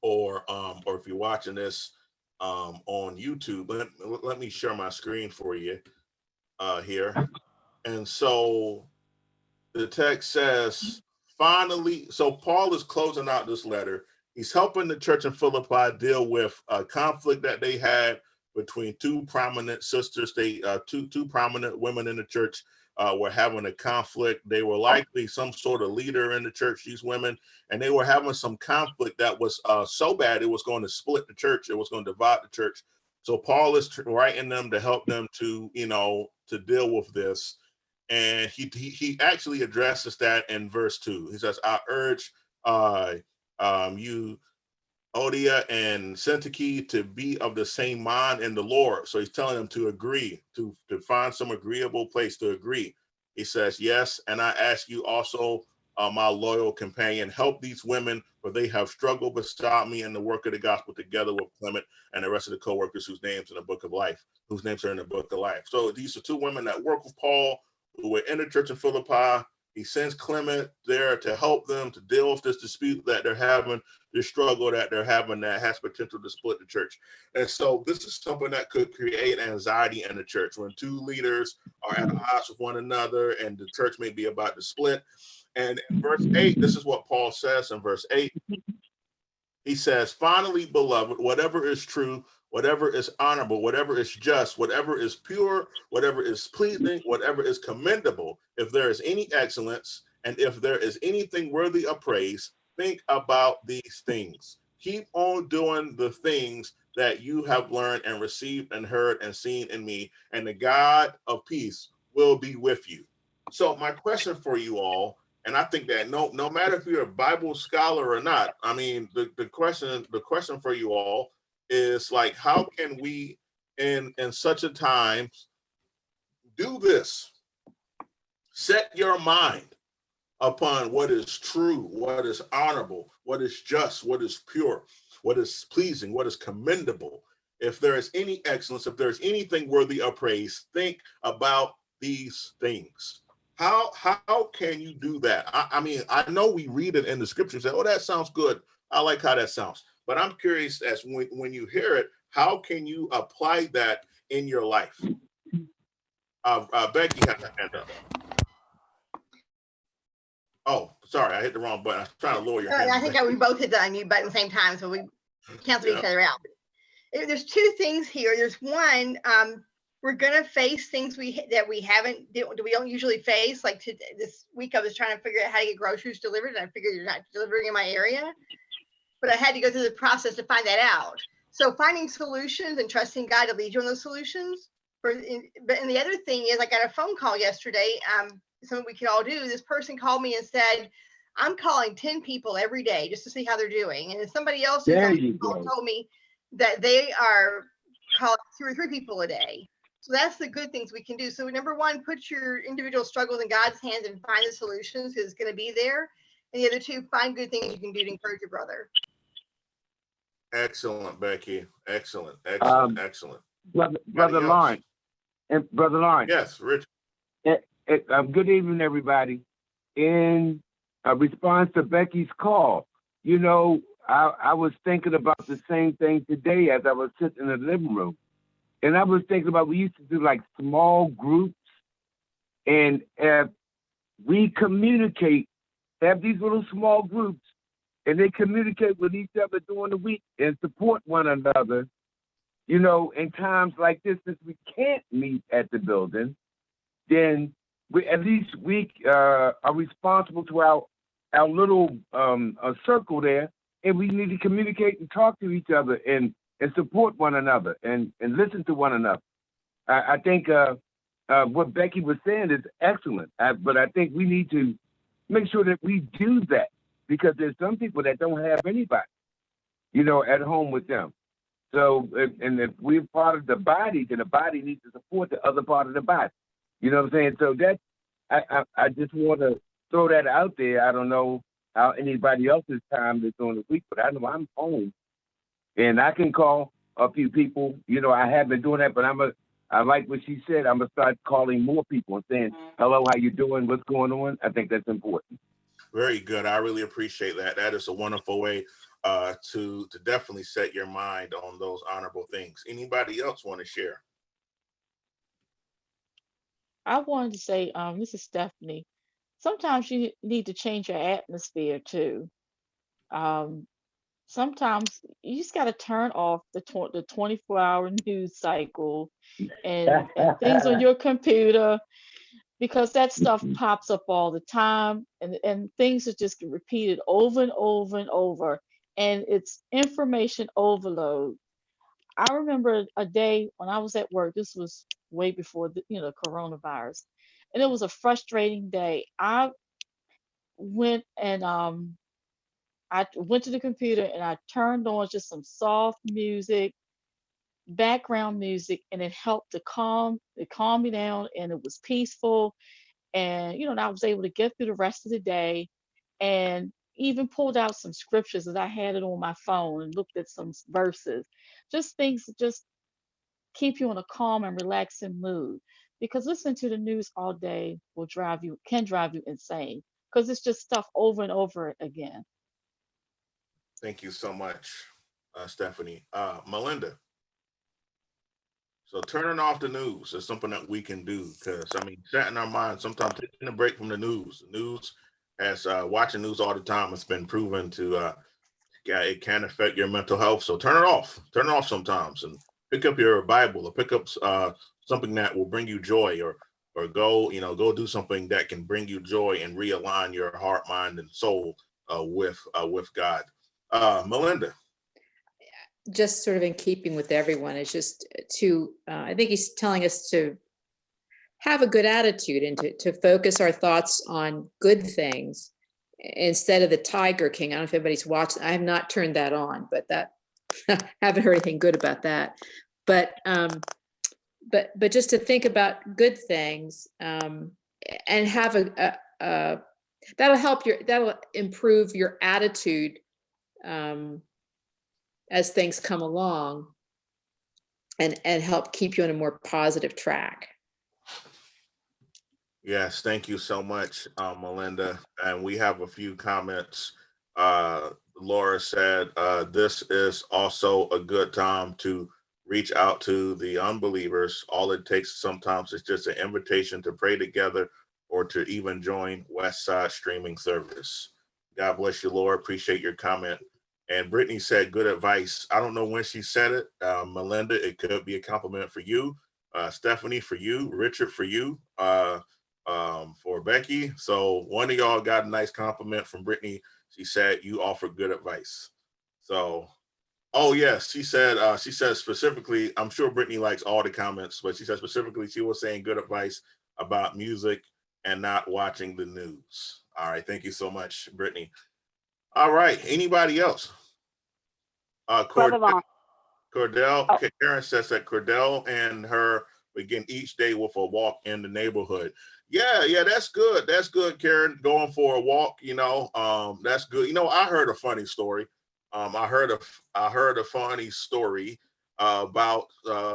or if you're watching this on YouTube, let me share my screen for you here. And so the text says, finally, so Paul is closing out this letter. He's helping the church in Philippi deal with a conflict that they had between two prominent sisters. Two prominent women in the church were having a conflict. They were likely some sort of leader in the church, these women, and they were having some conflict that was so bad it was going to split the church. It was going to divide the church. So Paul is writing them to help them to deal with this. And he actually addresses that in verse 2. He says, I urge you, Odia and Syntyche, to be of the same mind in the Lord. So he's telling them to agree, to find some agreeable place to agree. He says, yes, and I ask you also, my loyal companion, help these women, for they have struggled beside me in the work of the gospel, together with Clement and the rest of the co-workers whose names are in the book of life. So these are two women that work with Paul, who were in the church in Philippi. He sends Clement there to help them to deal with this dispute that they're having, this struggle that they're having that has potential to split the church. And so this is something that could create anxiety in the church when two leaders are at odds with one another and the church may be about to split. And in verse 8, this is what Paul says in verse 8. He says, finally, beloved, whatever is true, whatever is honorable, whatever is just, whatever is pure, whatever is pleasing, whatever is commendable, if there is any excellence, and if there is anything worthy of praise, think about these things. Keep on doing the things that you have learned and received and heard and seen in me, and the God of peace will be with you. So my question for you all, and I think that no matter if you're a Bible scholar or not, I mean, the question for you all is like, how can we in such a time do this? Set your mind upon what is true, what is honorable, what is just, what is pure, what is pleasing, what is commendable. If there is any excellence, if there's anything worthy of praise, think about these things. How can you do that? I mean, I know we read it in the scriptures, say, oh, that sounds good. I like how that sounds. But I'm curious as when you hear it, how can you apply that in your life? Becky has a hand up. Oh, sorry, I hit the wrong button. I was trying to lower your hand. I think we both hit the unmute button at the same time, so we cancel each other out. There's two things here. There's one, we're gonna face things that we don't usually face. Like this week, I was trying to figure out how to get groceries delivered, and I figured you're not delivering in my area, but I had to go through the process to find that out. So finding solutions and trusting God to lead you on those solutions. And the other thing is, I got a phone call yesterday. Something we can all do. This person called me and said, I'm calling 10 people every day just to see how they're doing. And somebody else told me that they are calling 2 or 3 people a day. So that's the good things we can do. So number one, put your individual struggles in God's hands and find the solutions, because it's going to be there. And the other two, find good things you can do to encourage your brother. Excellent, Becky. Excellent. Brother Lawrence. And Brother Lawrence. Yes, Rich. Good evening, everybody. In response to Becky's call, you know, I was thinking about the same thing today as I was sitting in the living room. And I was thinking about, we used to do like small groups, and we communicate, have these little small groups, and they communicate with each other during the week and support one another. You know, in times like this, since we can't meet at the building, then we are responsible to our little circle there, and we need to communicate and talk to each other and support one another and listen to one another. I think what Becky was saying is excellent, but I think we need to make sure that we do that, because there's some people that don't have anybody, you know, at home with them. So, if we're part of the body, then the body needs to support the other part of the body. You know what I'm saying? So I just want to throw that out there. I don't know how anybody else's time is during the week, but I know I'm home. And I can call a few people. You know, I have been doing that, but I like what she said. I'm going to start calling more people and saying, hello, how you doing? What's going on? I think that's important. Very good. I really appreciate that. That is a wonderful way to definitely set your mind on those honorable things. Anybody else want to share? I wanted to say, this is Stephanie. Sometimes you need to change your atmosphere too. Sometimes you just got to turn off the 24-hour news cycle and things on your computer, because that stuff pops up all the time, and things are just repeated over and over and over, and it's information overload. I remember a day when I was at work. This was way before the coronavirus, and it was a frustrating day. I went to the computer and I turned on just some soft music, background music, and it helped to calm me down, and it was peaceful. And and I was able to get through the rest of the day, and even pulled out some scriptures as I had it on my phone and looked at some verses, just things that just keep you in a calm and relaxing mood. because listening to the news all day can drive you insane because it's just stuff over and over again. Thank you so much, Stephanie. Melinda. So turning off the news is something that we can do because I mean, setting our minds, sometimes taking a break from the news. The news, as watching news all the time, it's been proven to it can affect your mental health. So turn it off. Turn it off sometimes and pick up your Bible or pick up something that will bring you joy or go do something that can bring you joy and realign your heart, mind, and soul with God. Melinda. Just sort of in keeping with everyone, it's just I think he's telling us to have a good attitude and to focus our thoughts on good things instead of the Tiger King. I don't know if anybody's watched. I have not turned that on, but haven't heard anything good about that. But just to think about good things and have that'll improve your attitude as things come along and help keep you on a more positive track. Yes, thank you so much, Melinda. And we have a few comments. Laura said, this is also a good time to reach out to the unbelievers. All it takes sometimes is just an invitation to pray together or to even join Westside streaming service. God bless you, Laura. Appreciate your comment. And Brittany said, good advice. I don't know when she said it. Melinda, it could be a compliment for you. Stephanie, for you. Richard, for you. For Becky. So one of y'all got a nice compliment from Brittany. She said, you offer good advice. So, oh yes, she said specifically, I'm sure Brittany likes all the comments, but she said specifically she was saying good advice about music and not watching the news. All right. Thank you so much, Brittany. All right. Anybody else? Cordell. Okay, Karen says that Cordell and her begin each day with a walk in the neighborhood. Yeah, that's good. That's good, Karen. Going for a walk, that's good. I heard a funny story. I heard a funny story about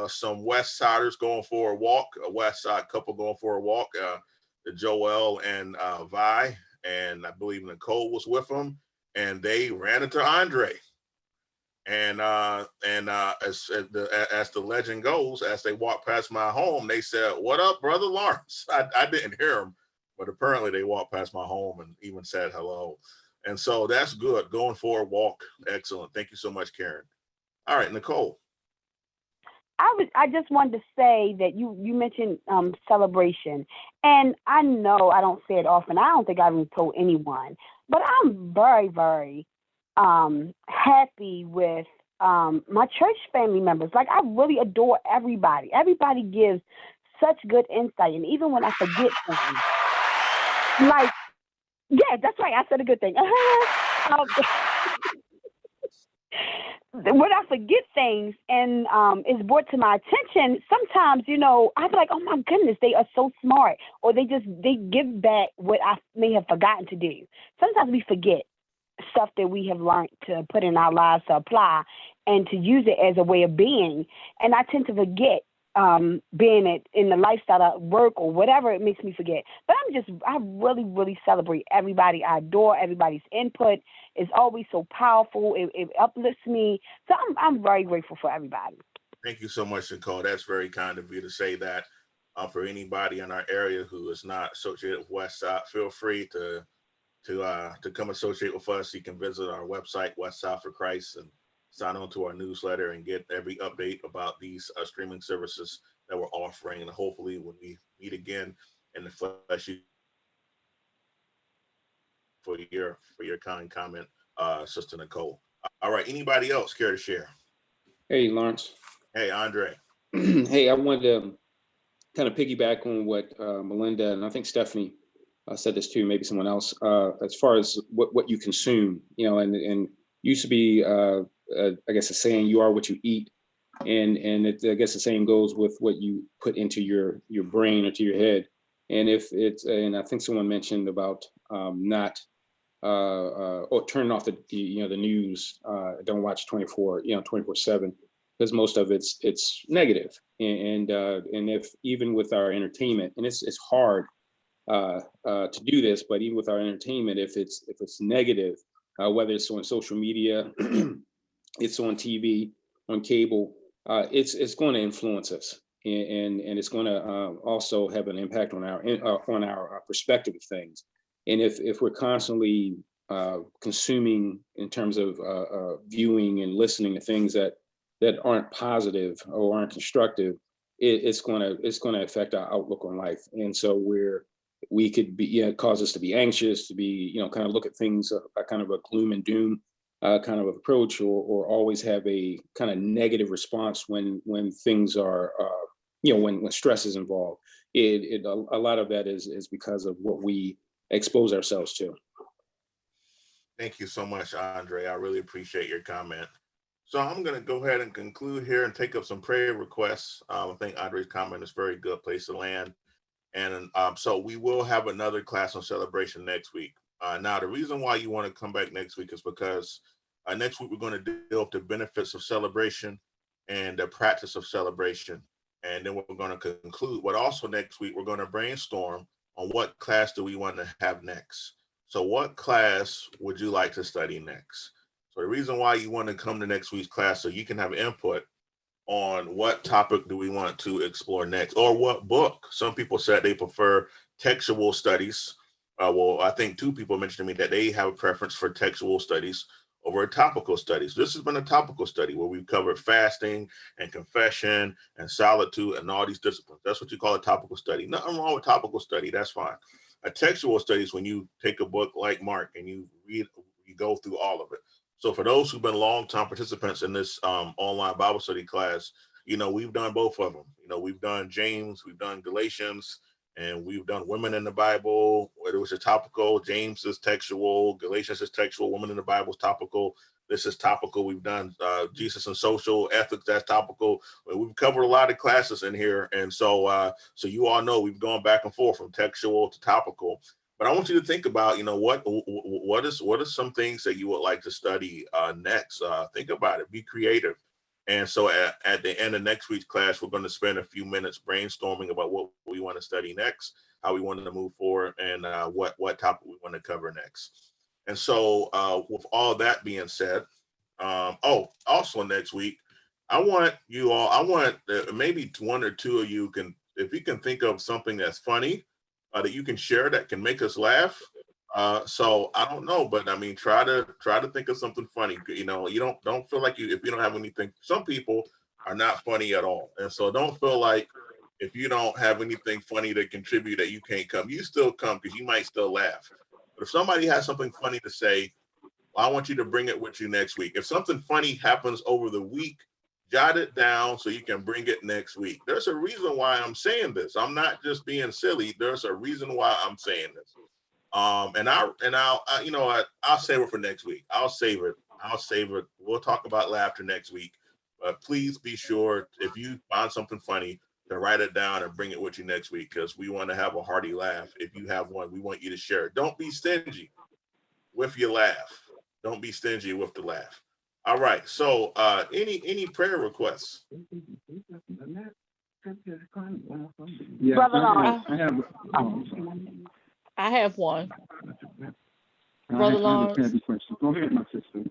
some West Siders going for a walk, a West Side couple going for a walk. Joel and Vi, and I believe Nicole was with them, and they ran into Andre. And as the legend goes, as they walked past my home, they said, "What up, brother Lawrence?" I didn't hear them, but apparently they walked past my home and even said hello. And so that's good. Going for a walk, excellent. Thank you so much, Karen. All right, Nicole. I just wanted to say that you mentioned celebration, and I know I don't say it often. I don't think I've even told anyone, but I'm very, very happy with my church family members. Like, I really adore everybody. Everybody gives such good insight, and even when I forget things, like, yeah, that's right. I said a good thing. When I forget things and it's brought to my attention, sometimes, I feel like, oh my goodness, they are so smart, or they give back what I may have forgotten to do. Sometimes we forget stuff that we have learned to put in our lives to apply and to use it as a way of being. And I tend to forget being in the lifestyle of work or whatever it makes me forget. But I really, really celebrate everybody. I adore everybody's input. It's always so powerful. It uplifts me. So I'm very grateful for everybody. Thank you so much, Nicole. That's very kind of you to say that. For anybody in our area who is not associated with Westside, feel free to come associate with us. You can visit our website, Westside for Christ, and sign on to our newsletter and get every update about these streaming services that we're offering. And hopefully when we meet again in the flesh, for your kind comment, Sister Nicole. All right, anybody else care to share? Hey, Lawrence. Hey, Andre. Hey, I wanted to kind of piggyback on what Melinda and I think Stephanie said this too, maybe someone else, as far as what you consume, and used to be, I guess, a saying, you are what you eat. And I guess the same goes with what you put into your brain or to your head. And and I think someone mentioned about not or turning off the news, don't watch 24/7. because most of it's negative. And if even with our entertainment, and it's hard to do this, but even with our entertainment, if it's negative, whether it's on social media, it's on TV, on cable, it's going to influence us, and it's going to also have an impact on our perspective of things. And if we're constantly consuming in terms of viewing and listening to things that aren't positive or aren't constructive, it's going to affect our outlook on life. And so we could be, cause us to be anxious, to be, kind of look at things kind of a gloom and doom kind of approach, or always have a kind of negative response when things are, when stress is involved. A lot of that is because of what we expose ourselves to. Thank you so much, Andre. I really appreciate your comment. So I'm going to go ahead and conclude here and take up some prayer requests. I think Andre's comment is a very good place to land. And so we will have another class on celebration next week. Now, the reason why you want to come back next week is because next week we're going to deal with the benefits of celebration and the practice of celebration. And then we're going to conclude, but also next week we're going to brainstorm on what class do we want to have next. So what class would you like to study next? So the reason why you want to come to next week's class, so you can have input on what topic do we want to explore next, or what book. Some people said they prefer textual studies. Well, I think 2 people mentioned to me that they have a preference for textual studies over topical studies. This has been a topical study where we've covered fasting and confession and solitude and all these disciplines. That's what you call a topical study. Nothing wrong with topical study, that's fine. A textual study is when you take a book like Mark and you read, you go through all of it. So for those who've been long-time participants in this online Bible study class, we've done both of them. We've done James, we've done Galatians, and we've done Women in the Bible, whether it was a topical. James is textual, Galatians is textual, Women in the Bible is topical. This is topical. We've done Jesus and social ethics, that's topical. We've covered a lot of classes in here. And so you all know we've gone back and forth from textual to topical. But I want you to think about, what are some things that you would like to study next? Think about it, be creative. And so at the end of next week's class, we're going to spend a few minutes brainstorming about what we want to study next, how we want to move forward, and what topic we want to cover next. And so with all that being said, also next week, I want maybe 1 or 2 of you if you can think of something that's funny that you can share that can make us laugh. So I don't know, but I mean, try to think of something funny. You don't feel like if you don't have anything. Some people are not funny at all, and so don't feel like if you don't have anything funny to contribute that you can't come. You still come because you might still laugh. But if somebody has something funny to say, I want you to bring it with you next week. If something funny happens over the week, jot it down so you can bring it next week. There's a reason why I'm saying this. I'm not just being silly. There's a reason why I'm saying this. I'll save it for next week. I'll save it. We'll talk about laughter next week. But please be sure, if you find something funny, to write it down and bring it with you next week, because we want to have a hearty laugh. If you have one, we want you to share it. Don't be stingy with your laugh. Don't be stingy with the laugh. All right. So any prayer requests? Yeah, Brother I have one. I Brother have a Lawrence. petty question. Go ahead, my sister.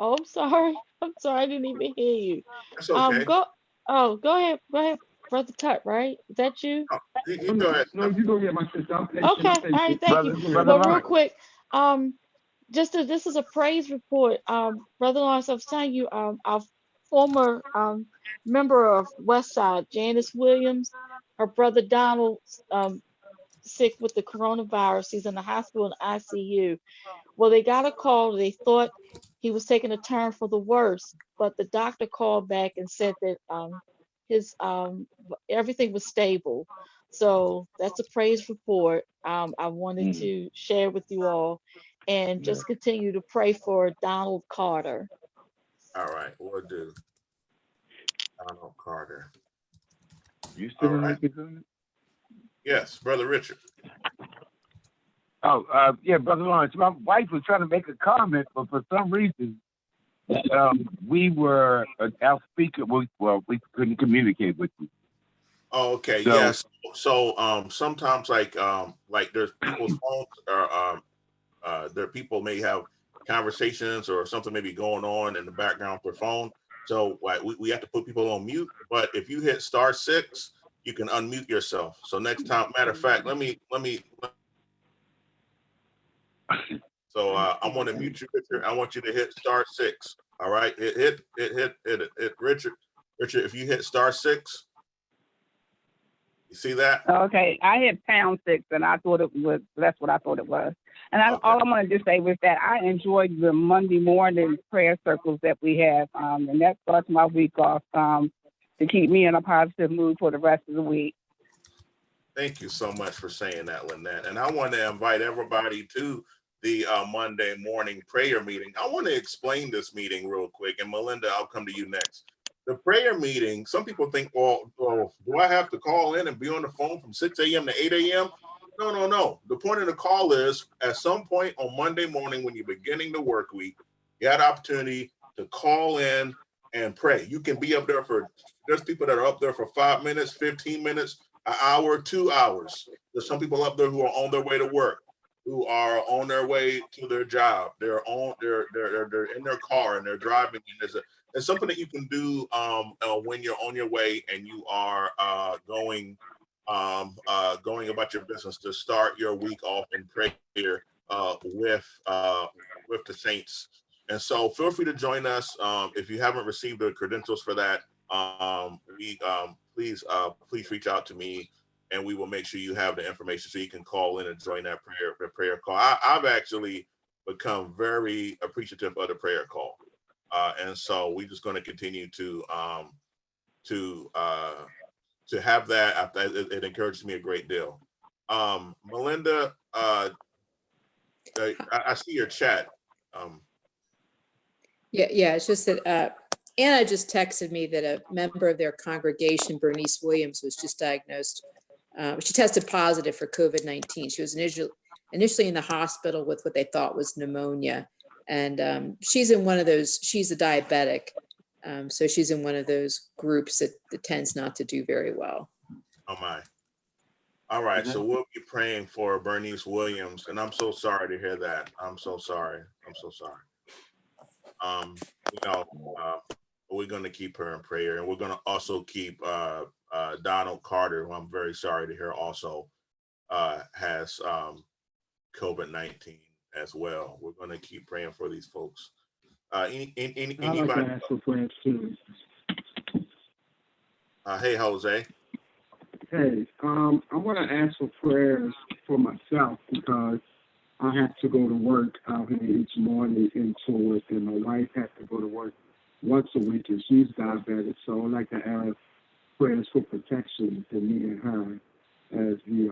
Oh, I'm sorry. I didn't even hear you. That's okay. Go ahead, Brother Tut, right? Is that you? You go ahead. No, you go ahead, my sister. I'm patient. Okay, all right, thank you. Brother Well, real Lawrence. quick, this is a praise report. Brother Lawrence, I was telling you, our former member of Westside, Janice Williams, her brother Donald, sick with the coronavirus. He's in the hospital in ICU. Well, they got a call. They thought he was taking a turn for the worse, but the doctor called back and said that his everything was stable. So that's a praise report. I wanted to share with you all, and just continue to pray for Donald Carter. All right, we'll do. Donald Carter. You still All right. representing? Yes, Brother Richard. Oh, yeah, Brother Lawrence. My wife was trying to make a comment, but for some reason, we were our speaker. We couldn't communicate with you. Oh, okay. So- Yes. So sometimes like there's people's phones or there people may have conversations or something may be going on in the background for phone. So like we have to put people on mute. But if you hit *6, you can unmute yourself. So next time, matter of fact, let me. So I'm going to mute you, Richard. I want you to hit *6. All right. Hit Richard. Richard, if you hit *6, you see that? Okay, I hit #6, and I thought it was. That's what I thought it was. And Okay. all I wanted to say was that I enjoyed the Monday morning prayer circles that we have, and that starts my week off to keep me in a positive mood for the rest of the week. Thank you so much for saying that, Lynette. And I want to invite everybody to the Monday morning prayer meeting. I want to explain this meeting real quick. And Melinda, I'll come to you next. The prayer meeting, some people think, well, do I have to call in and be on the phone from 6 a.m. to 8 a.m.? No. The point of the call is at some point on Monday morning when you're beginning the work week, you had opportunity to call in and pray. You can be up there there's people that are up there for 5 minutes, 15 minutes, an hour, 2 hours. There's some people up there who are on their way to work, who are on their way to their job. They're in their car and they're driving. And there's something that you can do when you're on your way and you are going about your business to start your week off in prayer with the saints. And so feel free to join us. If you haven't received the credentials for that, please reach out to me and we will make sure you have the information so you can call in and join that prayer call. I've actually become very appreciative of the prayer call. And so we're just going to continue to have that. It encourages me a great deal. Melinda, I see your chat. Yeah, it's just that Anna just texted me that a member of their congregation, Bernice Williams, was just diagnosed. She tested positive for COVID-19. She was initially in the hospital with what they thought was pneumonia. And she's in one of those, she's a diabetic. So she's in one of those groups that tends not to do very well. Oh my. All right. So we'll be praying for Bernice Williams. And I'm so sorry to hear that. I'm so sorry. We're going to keep her in prayer, and we're going to also keep Donald Carter, who I'm very sorry to hear also has COVID-19 as well. We're going to keep praying for these folks. Anybody? I'd like to ask for prayers too. Hey, Jose. Hey, I want to ask for prayers for myself because I have to go to work out here each morning into it, and my wife has to go to work once a week, and she's diabetic. So I'd like to ask prayers for protection for me and her as we